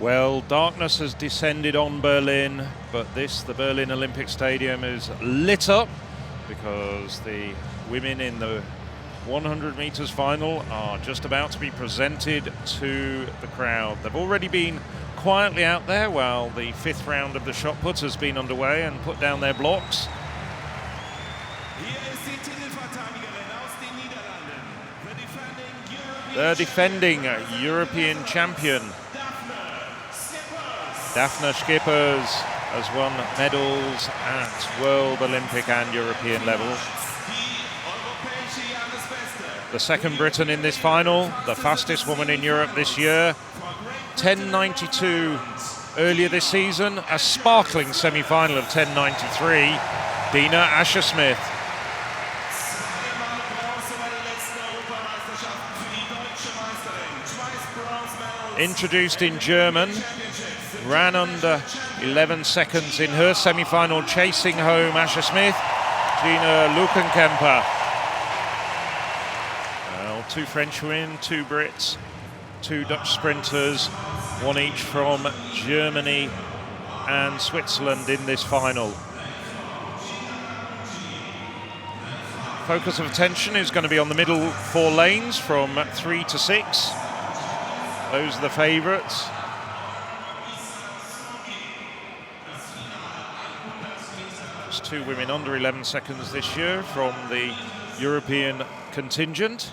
Well, darkness has descended on Berlin, but the Berlin Olympic Stadium is lit up because the women in the 100 meters final are just about to be presented to the crowd. They've already been quietly out there while the fifth round of the shot put has been underway and put down their blocks. The defending European champion, Dafna Schippers, has won medals at World, Olympic and European level. The second Briton in this final, the fastest woman in Europe this year, 10.92 earlier this season, a sparkling semi-final of 10.93, Dina Asher-Smith. Introduced in German, ran under 11 seconds in her semi-final, chasing home Asher-Smith, Gina Lukenkemper. Well, two French women, two Brits, two Dutch sprinters, one each from Germany and Switzerland in this final. Focus of attention is going to be on the middle four lanes from 3 to 6. Those are the favourites. There's two women under 11 seconds this year from the European contingent.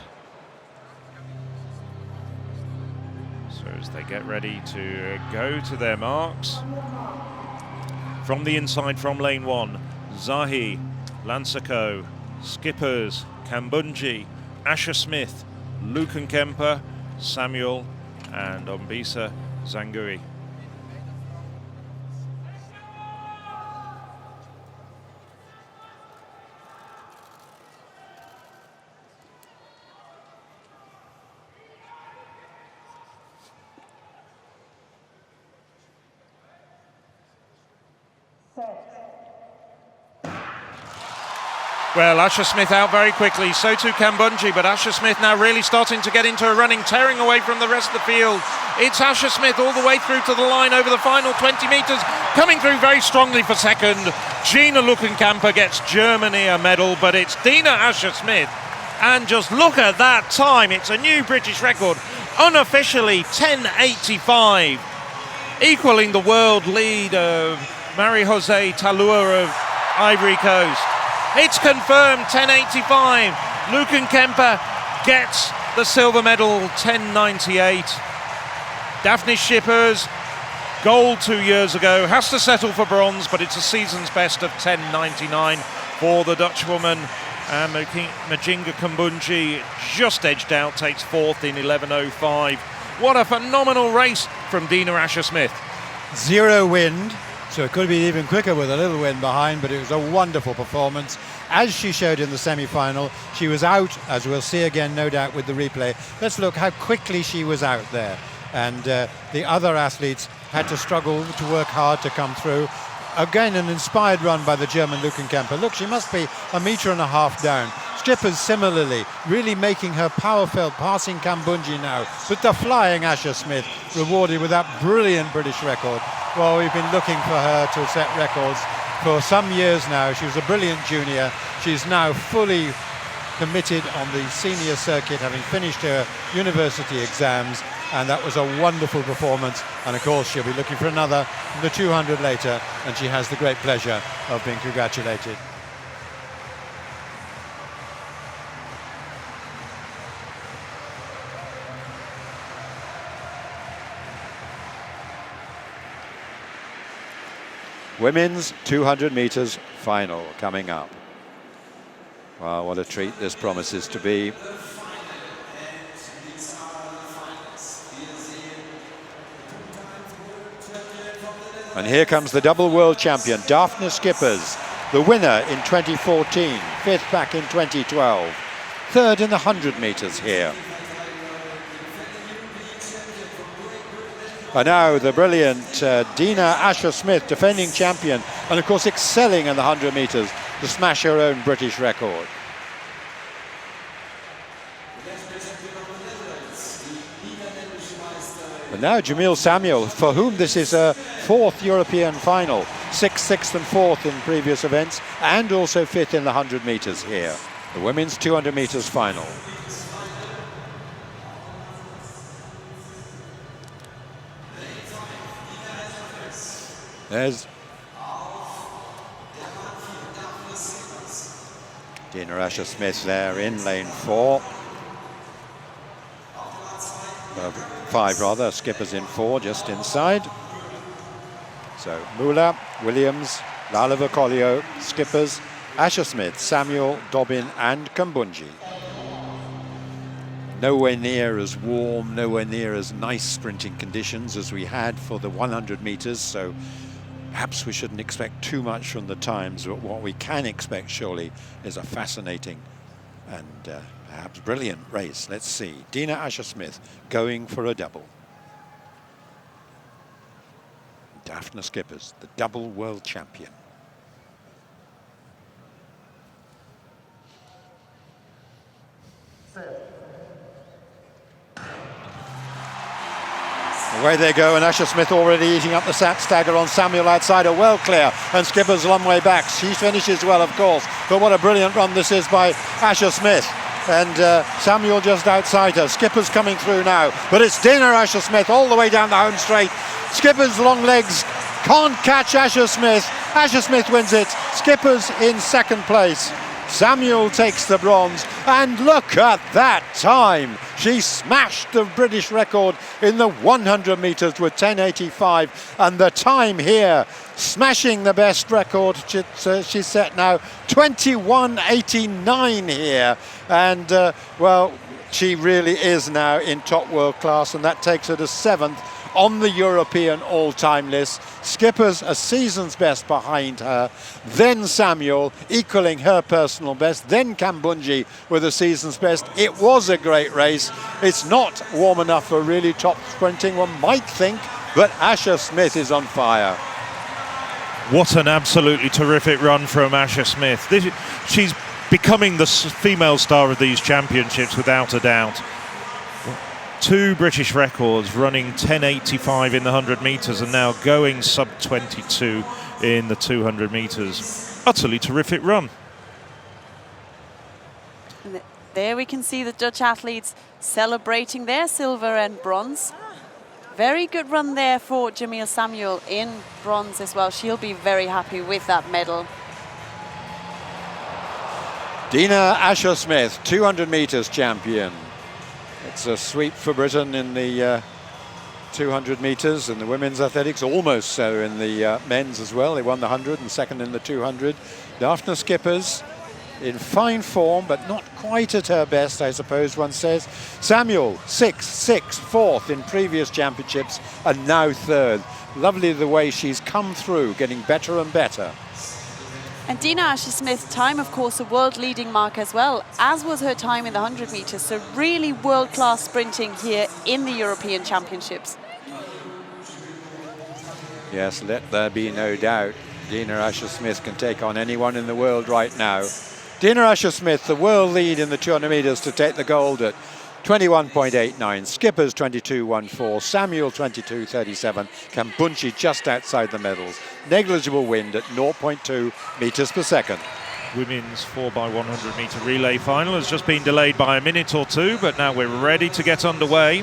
So as they get ready to go to their marks. From the inside, from lane 1, Zahi, Lansako, Schippers, Kambunji, Asher-Smith, Lukenkemper, Samuel and Ombisa Zangui. Well, Asher-Smith out very quickly, so too Kambunji, but Asher-Smith now really starting to get into her running, tearing away from the rest of the field. It's Asher-Smith all the way through to the line over the final 20 metres, coming through very strongly for second. Gina Lukenkemper gets Germany a medal, but it's Dina Asher-Smith. And just look at that time, it's a new British record, unofficially 10.85, equaling the world lead of Marie-José Talua of Ivory Coast. It's confirmed, 10.85. Lukenkemper gets the silver medal, 10.98. Dafna Schippers, gold 2 years ago, has to settle for bronze, but it's a season's best of 10.99 for the Dutch woman. And Majinga Kambunji just edged out, takes fourth in 11.05. What a phenomenal race from Dina Asher-Smith. Zero wind. So it could have been even quicker with a little wind behind, but it was a wonderful performance. As she showed in the semi-final, she was out, as we'll see again, no doubt, with the replay. Let's look how quickly she was out there. And the other athletes had to struggle to work hard to come through. Again, an inspired run by the German Lukenkemper. Look, she must be 1.5 meters down. Schippers similarly, really making her power felt, passing Kambunji now. But the flying Asher-Smith rewarded with that brilliant British record. Well, we've been looking for her to set records for some years now. She was a brilliant junior. She's now fully committed on the senior circuit, having finished her university exams, and that was a wonderful performance. And of course, she'll be looking for another in the 200 later, and she has the great pleasure of being congratulated. Women's 200 metres final coming up. Wow, what a treat this promises to be. And here comes the double world champion, Dafna Schippers, the winner in 2014, fifth back in 2012, third in the 100 metres here. And now the brilliant Dina Asher-Smith, defending champion, and of course excelling in the 100 metres to smash her own British record. But now Jamil Samuel, for whom this is a 4th European final, 6th, 6th and 4th in previous events, and also 5th in the 100 meters here. The women's 200 meters final. There's Dina Asher-Smith there in lane 4. 5 rather, skippers in 4 just inside. So Mula, Williams, Lalava-Collio, skippers, Asher-Smith, Samuel, Dobbin and Kambunji. Nowhere near as warm, nowhere near as nice sprinting conditions as we had for the 100 meters, so perhaps we shouldn't expect too much from the times, but what we can expect surely is a fascinating and perhaps brilliant race. Let's see. Dina Asher-Smith going for a double. Daphne Skippers, the double world champion. Away they go, and Asher-Smith already eating up the stagger on Samuel outside her, well clear, and Skipper's a long way back. She finishes well, of course, but what a brilliant run this is by Asher-Smith. And Samuel just outside her. Skipper's coming through now, but it's Dina Asher-Smith all the way down the home straight. Skipper's long legs can't catch Asher-Smith. Asher-Smith wins it. Skipper's in 2nd place. Samuel takes the bronze, and look at that time. She smashed the British record in the 100 meters with 10:85, and the time here, smashing the best record she's set now, 21:89 here. And well, she really is now in top world class, and that takes her to 7th on the European all-time list. Skipper's a season's best behind her, then Samuel equaling her personal best, then Kambunji with a season's best. It was a great race. It's not warm enough for really top sprinting, one might think, but Asher-Smith is on fire. What an absolutely terrific run from Asher-Smith. She's becoming the female star of these championships without a doubt. 2 British records, running 10:85 in the 100 metres and now going sub 22 in the 200 metres. Utterly terrific run. And there we can see the Dutch athletes celebrating their silver and bronze. Very good run there for Jamil Samuel in bronze as well. She'll be very happy with that medal. Dina Asher-Smith, 200 metres champion. It's a sweep for Britain in the 200 metres, and the women's athletics almost so in the men's as well. They won the 100 and 2nd in the 200. Daphne Skippers in fine form, but not quite at her best, I suppose one says. Samuel, 6th, 4th in previous championships, and now 3rd. Lovely the way she's come through, getting better and better. And Dina Asher-Smith's time, of course, a world-leading mark as well, as was her time in the 100 metres. So really world-class sprinting here in the European Championships. Yes, let there be no doubt. Dina Asher-Smith can take on anyone in the world right now. Dina Asher-Smith, the world lead in the 200 metres to take the gold at 21.89. Skippers 22.14. Samuel 22.37. Kambunji just outside the medals. Negligible wind at 0.2 metres per second. Women's 4x100 metre relay final has just been delayed by a minute or two, but now we're ready to get underway.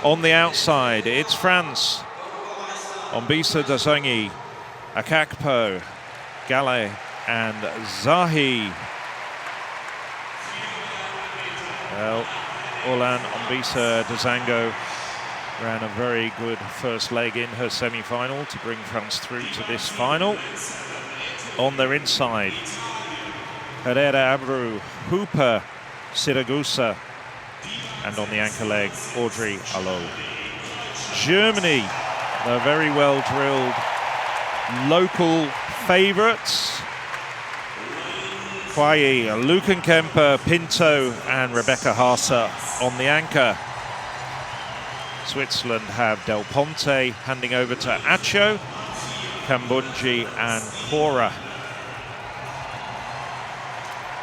On the outside, it's France. Ombisa Dazangi, Akakpo, Gale and Zahi. Well, Orlan Ombisa Dazango ran a very good first leg in her semi-final to bring France through to this final. On their inside, Herrera Abru, Hooper, Siragusa, and on the anchor leg, Audrey Allo. Germany, the very well-drilled local favourites. Kwaye, Lukenkemper, Pinto and Rebecca Haase on the anchor. Switzerland have Del Ponte handing over to Acho, Kambunji and Cora.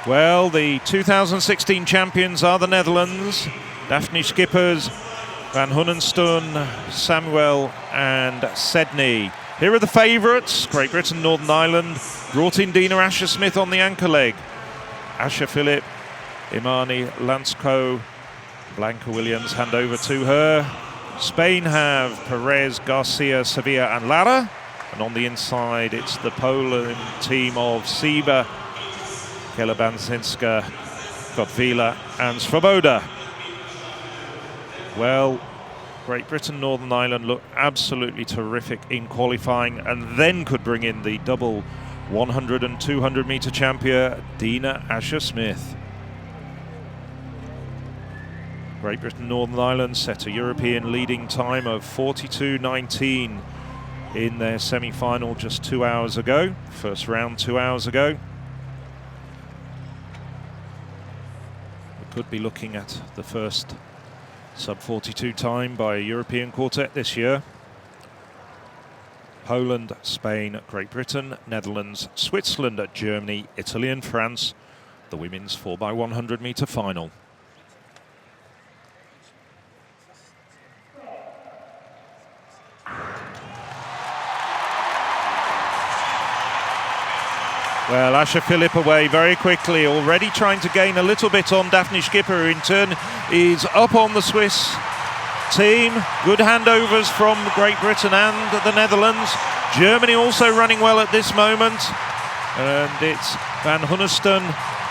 Well, the 2016 champions are the Netherlands. Daphne Skippers Van Hunenstun, Samuel and Sedney. Here are the favourites. Great Britain, Northern Ireland brought in Dina Asher-Smith on the anchor leg. Asher Phillip, Imani Lansko, Blanca Williams hand over to her. Spain have Perez, Garcia, Sevilla and Lara. And on the inside it's the Poland team of Siba, Kelebansinska, Gotvila and Svoboda. Well, Great Britain, Northern Ireland look absolutely terrific in qualifying and then could bring in the double 100 and 200 metre champion, Dina Asher-Smith. Great Britain, Northern Ireland set a European leading time of 42.19 in their semi-final just 2 hours ago. First round 2 hours ago. We could be looking at the first sub-42 time by a European quartet this year. Poland, Spain, Great Britain, Netherlands, Switzerland, Germany, Italy and France. The women's 4x100 metre final. Well, Asher Phillip away very quickly, already trying to gain a little bit on Daphne Schipper, who in turn is up on the Swiss team. Good handovers from Great Britain and the Netherlands. Germany also running well at this moment. And it's Van Hunenstun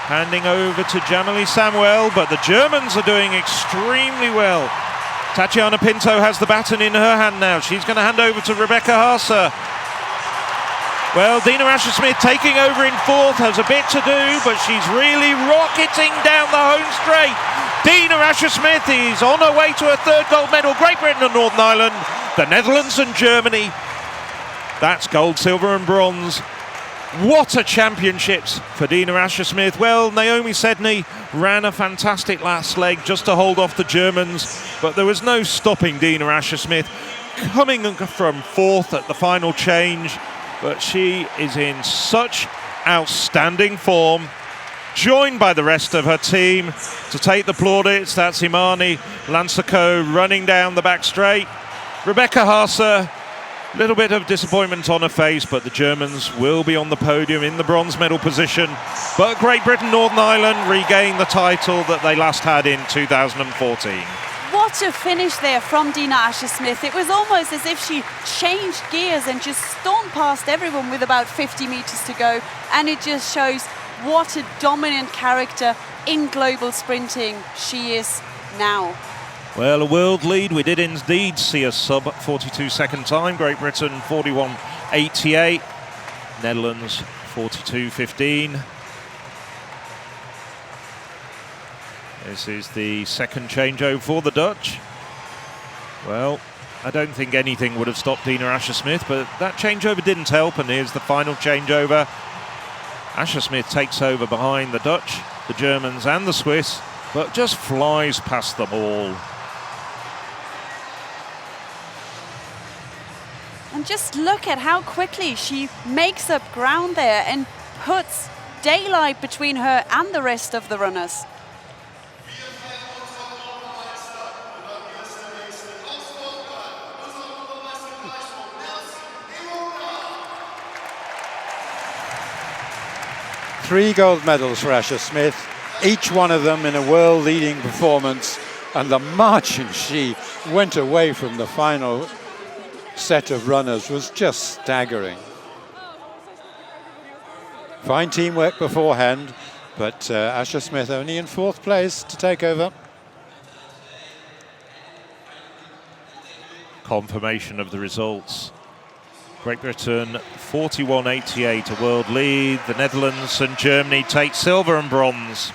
handing over to Jamily Samuel, but the Germans are doing extremely well. Tatiana Pinto has the baton in her hand now. She's going to hand over to Rebecca Haase. Well, Dina Asher-Smith taking over in fourth, has a bit to do, but she's really rocketing down the home straight. Dina Asher-Smith is on her way to her third gold medal. Great Britain and Northern Ireland, the Netherlands and Germany. That's gold, silver and bronze. What a championships for Dina Asher-Smith. Well, Naomi Sedney ran a fantastic last leg just to hold off the Germans, but there was no stopping Dina Asher-Smith coming from fourth at the final change. But she is in such outstanding form, joined by the rest of her team to take the plaudits. That's Imani Lansko running down the back straight. Rebecca Haase, a little bit of disappointment on her face, but the Germans will be on the podium in the bronze medal position. But Great Britain, Northern Ireland regain the title that they last had in 2014. What a finish there from Dina Asher-Smith. It was almost as if she changed gears and just stormed past everyone with about 50 metres to go. And it just shows what a dominant character in global sprinting she is now. Well, a world lead. We did indeed see a sub 42 second time. Great Britain 41.88. Netherlands 42.15. This is the second changeover for the Dutch. Well, I don't think anything would have stopped Dina Asher-Smith, but that changeover didn't help, and here's the final changeover. Asher-Smith takes over behind the Dutch, the Germans and the Swiss, but just flies past them all. And just look at how quickly she makes up ground there and puts daylight between her and the rest of the runners. Three gold medals for Asher-Smith, each one of them in a world-leading performance, and the margin she went away from the final set of runners was just staggering. Fine teamwork beforehand, but Asher-Smith only in fourth place to take over. Confirmation of the results. Great Britain 41.88, a world lead. The Netherlands and Germany take silver and bronze.